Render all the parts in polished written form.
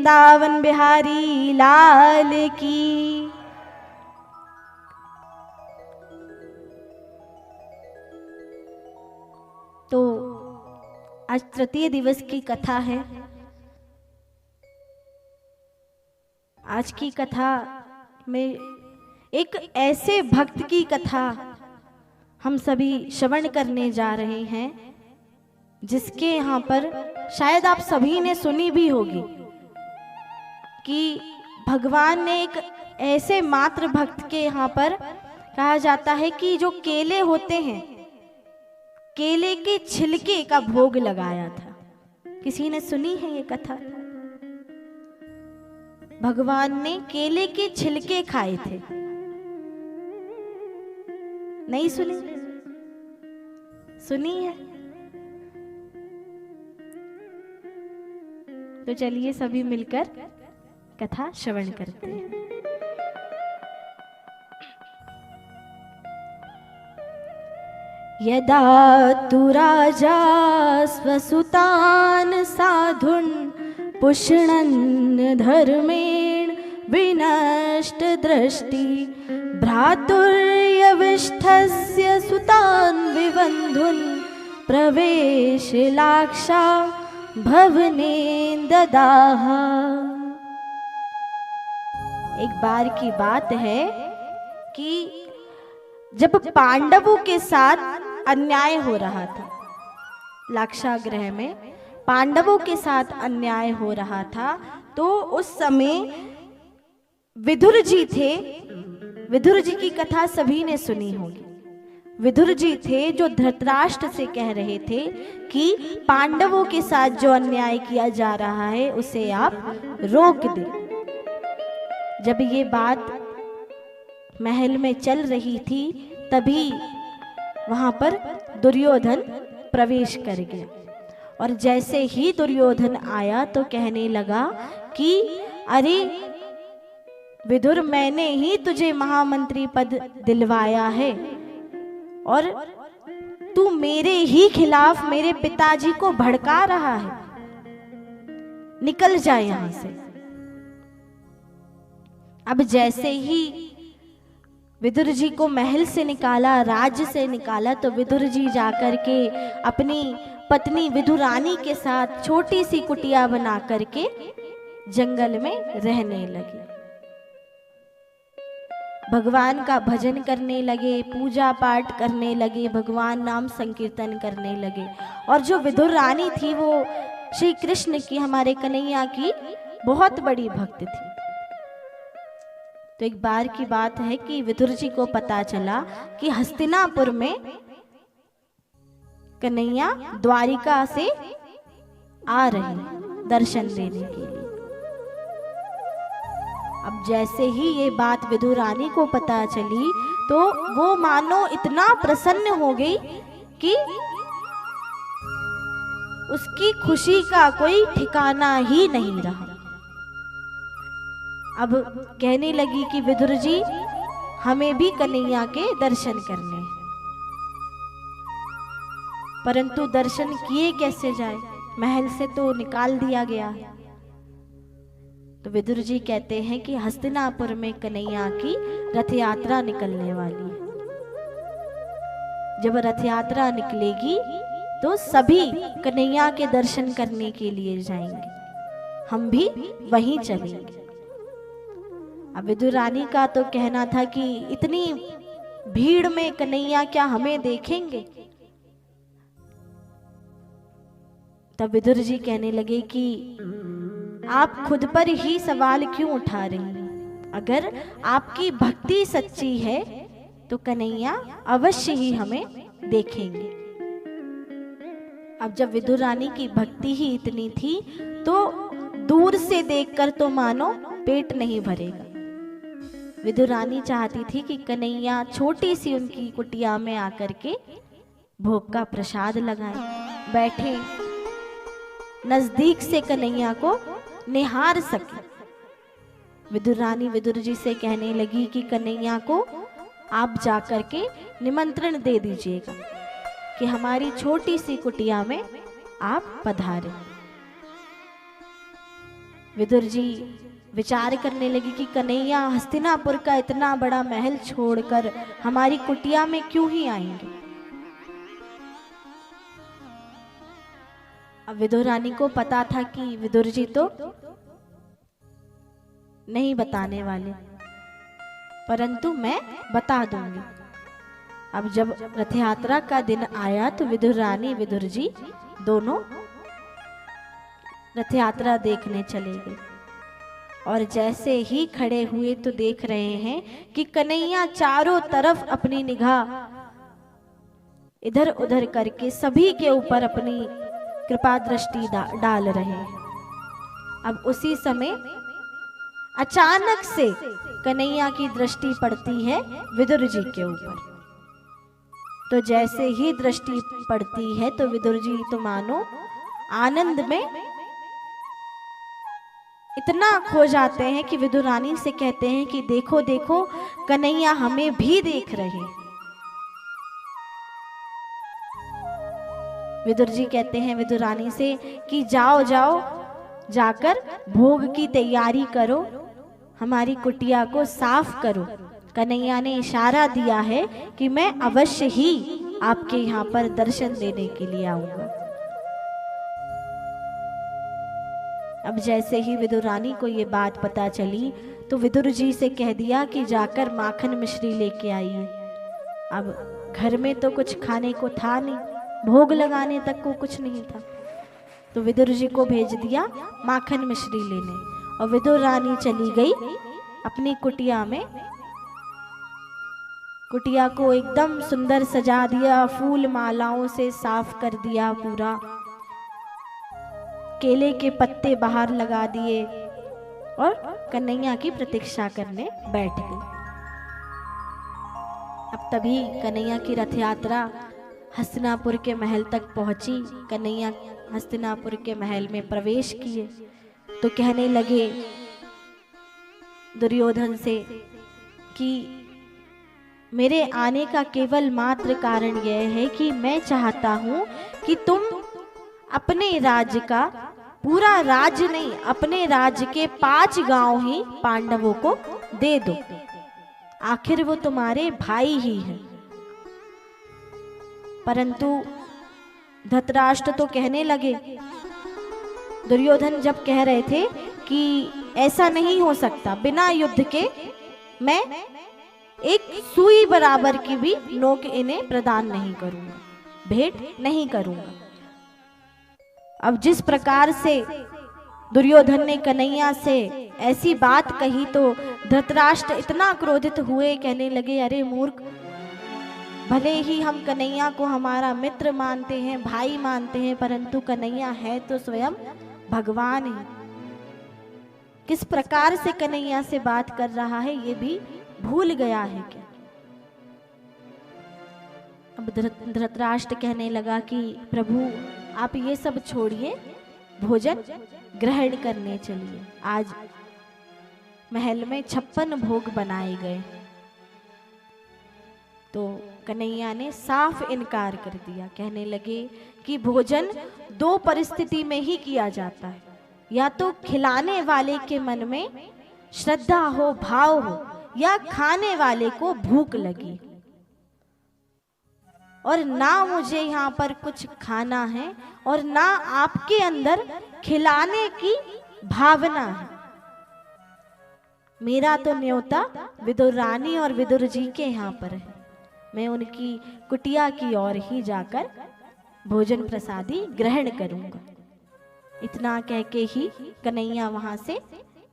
वृंदावन बिहारी लाल की। तो आज तृतीय दिवस की कथा है। आज की कथा में एक ऐसे भक्त की कथा हम सभी श्रवण करने जा रहे हैं, जिसके यहाँ पर शायद आप सभी ने सुनी भी होगी कि भगवान ने एक ऐसे मात्र भक्त के यहाँ पर कहा जाता है कि जो केले होते हैं, केले के छिलके का भोग लगाया था। किसी ने सुनी है ये कथा? भगवान ने केले के छिलके खाए थे। नहीं सुनी? सुनी है? तो चलिए सभी मिलकर कथा श्रवण करते हैं। यदा तु राजा स्वसुतान् साधुन् पुष्णन् धर्मेण विनष्ट दृष्टि भ्रातुर्यविष्ठस्य सुतान् विबन्धुन् प्रवेशलाक्षा भवने ददाह। एक बार की बात है कि जब पांडवों के साथ अन्याय हो रहा था, लाक्षागृह में पांडवों के साथ अन्याय हो रहा था, तो उस समय विदुर जी थे। विदुर जी की कथा सभी ने सुनी होगी। विदुर जी थे जो धृतराष्ट्र से कह रहे थे कि पांडवों के साथ जो अन्याय किया जा रहा है उसे आप रोक दें। जब ये बात महल में चल रही थी, तभी वहां पर दुर्योधन प्रवेश कर गया। और जैसे ही दुर्योधन आया तो कहने लगा कि अरे विदुर, मैंने ही तुझे महामंत्री पद दिलवाया है और तू मेरे ही खिलाफ मेरे पिताजी को भड़का रहा है, निकल जा यहां से। अब जैसे ही विदुर जी को महल से निकाला, राज्य से निकाला, तो विदुर जी जाकर के अपनी पत्नी विदुरानी के साथ छोटी सी कुटिया बना करके जंगल में रहने लगे। भगवान का भजन करने लगे, पूजा पाठ करने लगे, भगवान नाम संकीर्तन करने लगे। और जो विदुर रानी थी वो श्री कृष्ण की, हमारे कन्हैया की बहुत बड़ी भक्त थी। तो एक बार की बात है कि विदुर जी को पता चला कि हस्तिनापुर में कन्हैया द्वारिका से आ रहे हैं दर्शन देने के लिए। अब जैसे ही ये बात विदुर रानी को पता चली तो वो मानो इतना प्रसन्न हो गई कि उसकी खुशी का कोई ठिकाना ही नहीं रहा। अब कहने लगी कि विदुर जी, हमें भी कन्हैया के दर्शन करने हैं, परंतु दर्शन किए कैसे जाए, महल से तो निकाल दिया गया है। तो विदुर जी कहते हैं कि हस्तिनापुर में कन्हैया की रथ यात्रा निकलने वाली है। जब रथ यात्रा निकलेगी तो सभी कन्हैया के दर्शन करने के लिए जाएंगे, हम भी वहीं चलेंगे। अब विदुर रानी का तो कहना था कि इतनी भीड़ में कन्हैया क्या हमें देखेंगे। तब विदुर जी कहने लगे कि आप खुद पर ही सवाल क्यों उठा रही हैं? अगर आपकी भक्ति सच्ची है तो कन्हैया अवश्य ही हमें देखेंगे। अब जब विदुर रानी की भक्ति ही इतनी थी तो दूर से देखकर तो मानो पेट नहीं भरेगा। विदुर रानी चाहती थी कि कन्हैया छोटी सी उनकी कुटिया में आकर के भोग का प्रसाद लगाएं, बैठे, नजदीक से कन्हैया को निहार सके। विदुर रानी विदुर जी से कहने लगी कि कन्हैया को आप जाकर के निमंत्रण दे दीजिएगा कि हमारी छोटी सी कुटिया में आप पधारें। विदुर जी विचार करने लगी कि कन्हैया हस्तिनापुर का इतना बड़ा महल छोड़कर हमारी कुटिया में क्यों ही आएंगे। अब विदुर रानी को पता था कि विदुर जी तो नहीं बताने वाले, परंतु मैं बता दूंगी। अब जब रथ यात्रा का दिन आया तो विदुर रानी विदुर जी दोनों रथ यात्रा देखने चले गए। और जैसे ही खड़े हुए तो देख रहे हैं कि कन्हैया चारों तरफ अपनी निगाह इधर उधर करके सभी के ऊपर अपनी कृपा दृष्टि डाल रहे हैं। अब उसी समय अचानक से कन्हैया की दृष्टि पड़ती है विदुर जी के ऊपर। तो जैसे ही दृष्टि पड़ती है तो विदुर जी तो मानो आनंद में इतना खो जाते हैं कि विदुर रानी से कहते हैं कि देखो देखो कन्हैया हमें भी देख रहे हैं। विदुर जी कहते हैं विदुर रानी से कि जाओ जाओ जाकर भोग की तैयारी करो, हमारी कुटिया को साफ करो। कन्हैया ने इशारा दिया है कि मैं अवश्य ही आपके यहाँ पर दर्शन देने के लिए आऊंगा। अब जैसे ही विदुर रानी को ये बात पता चली तो विदुर जी से कह दिया कि जाकर माखन मिश्री लेके आइए। अब घर में तो कुछ खाने को था नहीं, भोग लगाने तक को कुछ नहीं था, तो विदुर जी को भेज दिया माखन मिश्री लेने। और विदुर रानी चली गई अपनी कुटिया में। कुटिया को एकदम सुंदर सजा दिया, फूल मालाओं से साफ कर दिया पूरा, केले के पत्ते बाहर लगा दिए और कन्हैया की प्रतीक्षा करने बैठ गई। अब तभी कन्हैया की रथ यात्रा हस्तिनापुर के महल तक पहुंची। कन्हैया हस्तिनापुर के महल में प्रवेश किए तो कहने लगे दुर्योधन से कि मेरे आने का केवल मात्र कारण यह है कि मैं चाहता हूं कि तुम अपने राज्य का, पूरा राज्य नहीं, अपने राज्य के 5 गांव ही पांडवों को दे दो, आखिर वो तुम्हारे भाई ही हैं। परंतु धृतराष्ट्र तो कहने लगे, दुर्योधन जब कह रहे थे कि ऐसा नहीं हो सकता, बिना युद्ध के मैं एक सुई बराबर की भी नोक इन्हें प्रदान नहीं करूंगा, भेंट नहीं करूंगा। अब जिस प्रकार से दुर्योधन ने कन्हैया से ऐसी बात कही तो धृतराष्ट्र इतना क्रोधित हुए, कहने लगे अरे मूर्ख, भले ही हम कन्हैया को हमारा मित्र मानते हैं, भाई मानते हैं, परंतु कन्हैया है तो स्वयं भगवान ही। किस प्रकार से कन्हैया से बात कर रहा है ये भी भूल गया है क्या। अब धृतराष्ट्र कहने लगा कि प्रभु आप ये सब छोड़िए, भोजन ग्रहण करने चलिए। आज महल में 56 भोग बनाए गए। तो कन्हैया ने साफ इनकार कर दिया, कहने लगे कि भोजन 2 परिस्थिति में ही किया जाता है, या तो खिलाने वाले के मन में श्रद्धा हो, भाव हो, या खाने वाले को भूख लगी। और ना मुझे यहाँ पर कुछ खाना है और ना आपके अंदर खिलाने की भावना है। मेरा तो न्योता विदुर रानी और विदुर जी के यहाँ पर है, मैं उनकी कुटिया की ओर ही जाकर भोजन प्रसादी ग्रहण करूंगा। इतना कह के ही कन्हैया वहां से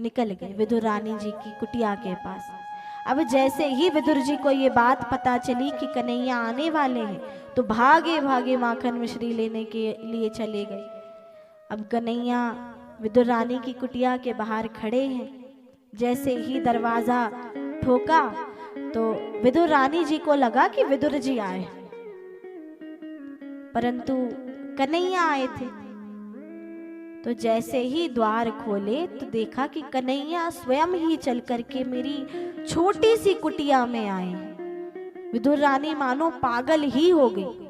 निकल गए विदुर रानी जी की कुटिया के पास। अब जैसे ही विदुर जी को ये बात पता चली कि कन्हैया आने वाले हैं तो भागे भागे माखन मिश्री लेने के लिए चले गए। अब कन्हैया विदुर रानी की कुटिया के बाहर खड़े हैं। जैसे ही दरवाजा ठोका तो विदुर रानी जी को लगा कि विदुर जी आए, परंतु कन्हैया आए थे। तो जैसे ही द्वार खोले तो देखा कि कन्हैया स्वयं ही चल करके मेरी छोटी सी कुटिया में आए। विदुर रानी मानो पागल ही हो गई,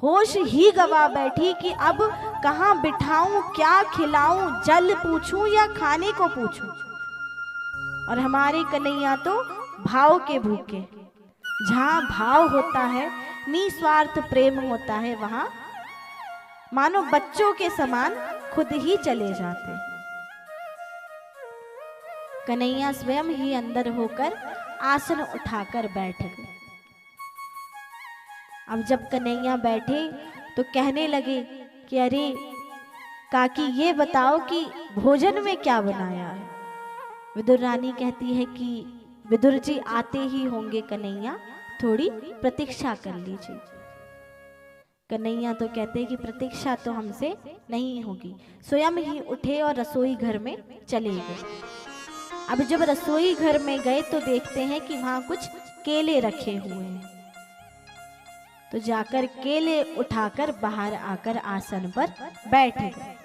होश ही गवा बैठी कि अब कहाँ बिठाऊं, क्या खिलाऊं, जल पूछूं या खाने को पूछूं। और हमारे कन्हैया तो भाव के भूखे। जहां भाव होता है, निस्वार्थ प्रेम होता है, वहां मानो बच्चों के समान खुद ही चले जाते। कन्हैया स्वयं ही अंदर होकर आसन उठाकर बैठ गए। अब जब कन्हैया बैठे तो कहने लगे कि अरे काकी, ये बताओ कि भोजन में क्या बनाया है। विदुर रानी कहती है कि विदुर जी आते ही होंगे कन्हैया, थोड़ी प्रतीक्षा कर लीजिए। कन्हैया तो कहते हैं कि प्रतीक्षा तो हमसे नहीं होगी। स्वयं ही उठे और रसोई घर में चले गए। अब जब रसोई घर में गए तो देखते हैं कि वहां कुछ केले रखे हुए हैं। तो जाकर केले उठाकर बाहर आकर आसन पर बैठ गए।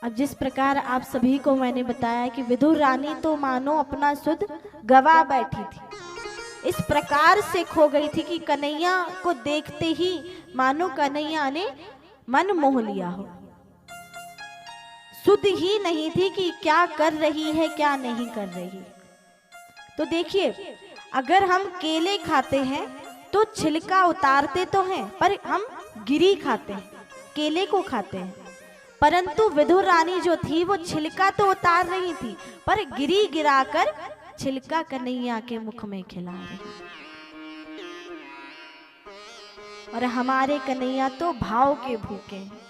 अब जिस प्रकार आप सभी को मैंने बताया कि विदुर रानी तो मानो अपना सुध गवा बैठी थी, इस प्रकार से खो गई थी कि कन्हैया को देखते ही मानो कन्हैया ने मन मोह लिया हो। सुध ही नहीं थी कि क्या कर रही है, क्या नहीं कर रही। तो देखिए, अगर हम केले खाते हैं तो छिलका उतारते तो हैं, पर हम गिरी खाते हैं, केले को खाते हैं। परंतु विदुर रानी जो थी वो छिलका तो उतार रही थी, पर गिरी गिराकर छिलका कन्हैया के मुख में खिला रही। और हमारे कन्हैया तो भाव के भूखे हैं।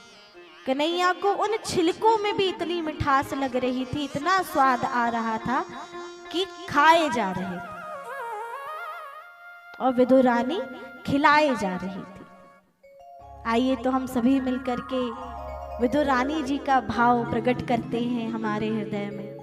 कन्हैया को उन छिलकों में भी इतनी मिठास लग रही थी, इतना स्वाद आ रहा था कि खाए जा रहे थे और विदुर रानी खिलाए जा रही थी। आइए तो हम सभी मिलकर के विदुर रानी जी का भाव प्रकट करते हैं हमारे हृदय में।